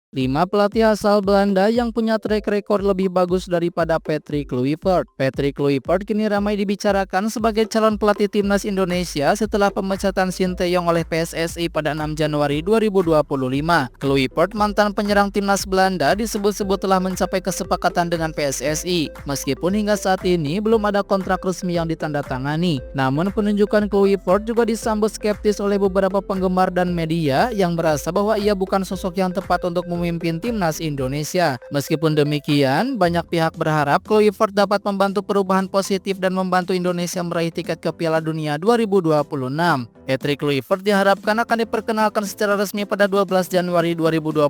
5 pelatih asal Belanda yang punya track record lebih bagus daripada Patrick Kluivert. Patrick Kluivert kini ramai dibicarakan sebagai calon pelatih timnas Indonesia setelah pemecatan Sinteyong oleh PSSI pada 6 Januari 2025. Kluivert, mantan penyerang timnas Belanda, disebut-sebut telah mencapai kesepakatan dengan PSSI. Meskipun hingga saat ini belum ada kontrak resmi yang ditandatangani. Namun penunjukan Kluivert juga disambut skeptis oleh beberapa penggemar dan media yang merasa bahwa ia bukan sosok yang tepat untuk memimpin timnas Indonesia. Meskipun demikian, banyak pihak berharap Kluivert dapat membantu perubahan positif dan membantu Indonesia meraih tiket ke Piala Dunia 2026. Patrick Kluivert diharapkan akan diperkenalkan secara resmi pada 12 Januari 2025.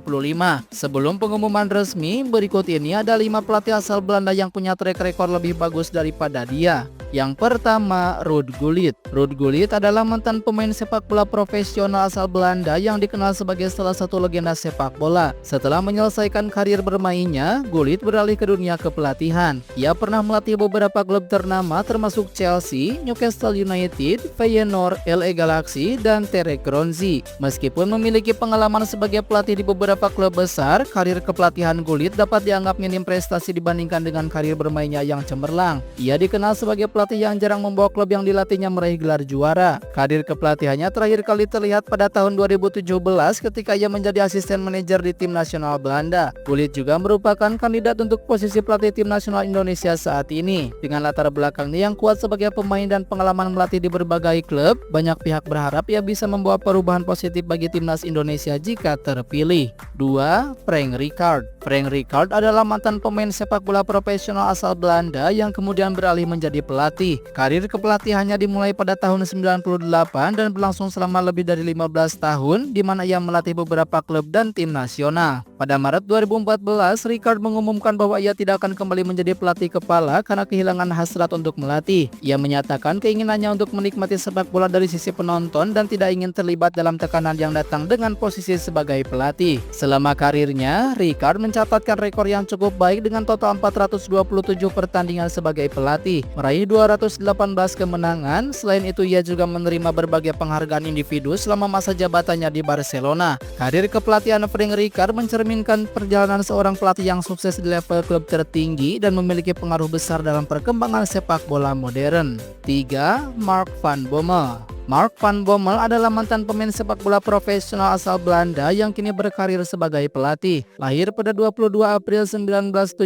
Sebelum pengumuman resmi, berikut ini ada 5 pelatih asal Belanda yang punya track record lebih bagus daripada dia. Yang pertama, Ruud Gullit. Ruud Gullit adalah mantan pemain sepak bola profesional asal Belanda yang dikenal sebagai salah satu legenda sepak bola. Setelah menyelesaikan karir bermainnya, Gullit beralih ke dunia kepelatihan. Ia pernah melatih beberapa klub ternama termasuk Chelsea, Newcastle United, Feyenoord, LA Galaxy, dan Terek Ronzi. Meskipun memiliki pengalaman sebagai pelatih di beberapa klub besar, karir kepelatihan Gullit dapat dianggap minim prestasi dibandingkan dengan karir bermainnya yang cemerlang. Ia dikenal sebagai pelatih yang jarang membawa klub yang dilatihnya meraih gelar juara. Karir kepelatihannya terakhir kali terlihat pada tahun 2017 ketika ia menjadi asisten manajer di tim nasional Belanda. Gullit juga merupakan kandidat untuk posisi pelatih tim nasional Indonesia saat ini. Dengan latar belakangnya yang kuat sebagai pemain dan pengalaman melatih di berbagai klub, banyak pihak berharap ia bisa membawa perubahan positif bagi timnas Indonesia jika terpilih. 2. Frank Rijkaard. Frank Rijkaard adalah mantan pemain sepak bola profesional asal Belanda yang kemudian beralih menjadi pelatih. Karir kepelatihannya dimulai pada tahun 98 dan berlangsung selama lebih dari 15 tahun, di mana ia melatih beberapa klub dan tim nasional. Pada Maret 2014, Rijkaard mengumumkan bahwa ia tidak akan kembali menjadi pelatih kepala karena kehilangan hasrat untuk melatih. Ia menyatakan keinginannya untuk menikmati sepak bola dari sisi penonton dan tidak ingin terlibat dalam tekanan yang datang dengan posisi sebagai pelatih. Selama karirnya, Rijkaard mencatatkan rekor yang cukup baik dengan total 427 pertandingan sebagai pelatih, meraih 218 kemenangan. Selain itu, ia juga menerima berbagai penghargaan individu selama masa jabatannya di Barcelona. Karir kepelatihan Frank Rijkaard mencerminkan perjalanan seorang pelatih yang sukses di level klub tertinggi dan memiliki pengaruh besar dalam perkembangan sepak bola modern. 3. Mark van Bommel. Mark van Bommel adalah mantan pemain sepak bola profesional asal Belanda yang kini berkarir sebagai pelatih. Lahir pada 22 April 1977,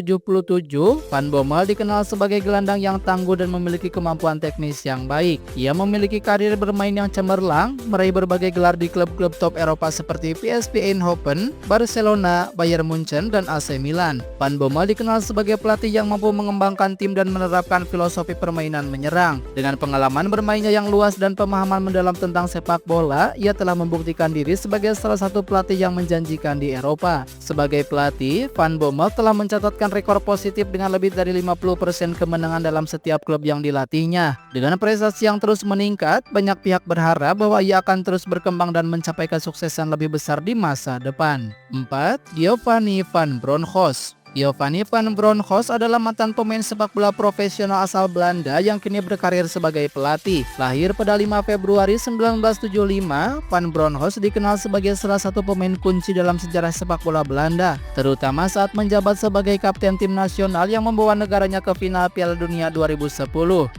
Van Bommel dikenal sebagai gelandang yang tangguh dan memiliki kemampuan teknis yang baik. Ia memiliki karir bermain yang cemerlang, meraih berbagai gelar di klub-klub top Eropa seperti PSV Eindhoven, Barcelona, Bayern Munchen, dan AC Milan. Van Bommel dikenal sebagai pelatih yang mampu mengembangkan tim dan menerapkan filosofi permainan menyerang. Dengan pengalaman bermainnya yang luas dan pemahaman mendalam tentang sepak bola, ia telah membuktikan diri sebagai salah satu pelatih yang menjanjikan di Eropa. Sebagai pelatih, Van Bommel telah mencatatkan rekor positif dengan lebih dari 50% kemenangan dalam setiap klub yang dilatihnya. Dengan prestasi yang terus meningkat, banyak pihak berharap bahwa ia akan terus berkembang dan mencapai kesuksesan lebih besar di masa depan. 4. Giovanni van Bronckhorst. Giovanni van Bronckhorst adalah mantan pemain sepak bola profesional asal Belanda yang kini berkarir sebagai pelatih. Lahir pada 5 Februari 1975, Van Bronckhorst dikenal sebagai salah satu pemain kunci dalam sejarah sepak bola Belanda, terutama saat menjabat sebagai kapten tim nasional yang membawa negaranya ke final Piala Dunia 2010.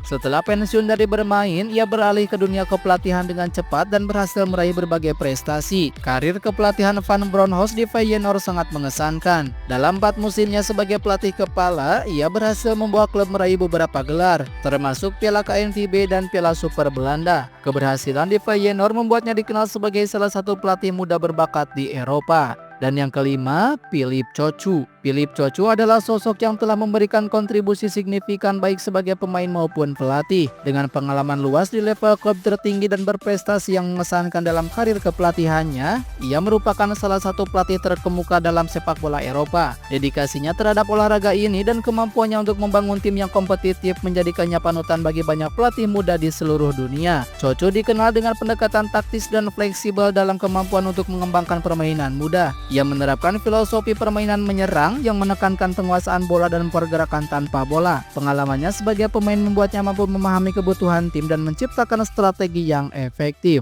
Setelah pensiun dari bermain, ia beralih ke dunia kepelatihan dengan cepat dan berhasil meraih berbagai prestasi. Karir kepelatihan Van Bronckhorst di Feyenoord sangat mengesankan. Dalam 4 musim sebagai pelatih kepala, ia berhasil membawa klub meraih beberapa gelar, termasuk Piala KNVB dan Piala Super Belanda. Keberhasilan di Feyenoord membuatnya dikenal sebagai salah satu pelatih muda berbakat di Eropa. Dan yang kelima, Philippe Cocu. Philippe Cocu adalah sosok yang telah memberikan kontribusi signifikan baik sebagai pemain maupun pelatih. Dengan pengalaman luas di level klub tertinggi dan berprestasi yang mengesankan dalam karir kepelatihannya, ia merupakan salah satu pelatih terkemuka dalam sepak bola Eropa. Dedikasinya terhadap olahraga ini dan kemampuannya untuk membangun tim yang kompetitif menjadikannya panutan bagi banyak pelatih muda di seluruh dunia. Cocu dikenal dengan pendekatan taktis dan fleksibel dalam kemampuan untuk mengembangkan permainan muda. Ia menerapkan filosofi permainan menyerang yang menekankan penguasaan bola dan pergerakan tanpa bola. Pengalamannya sebagai pemain membuatnya mampu memahami kebutuhan tim dan menciptakan strategi yang efektif.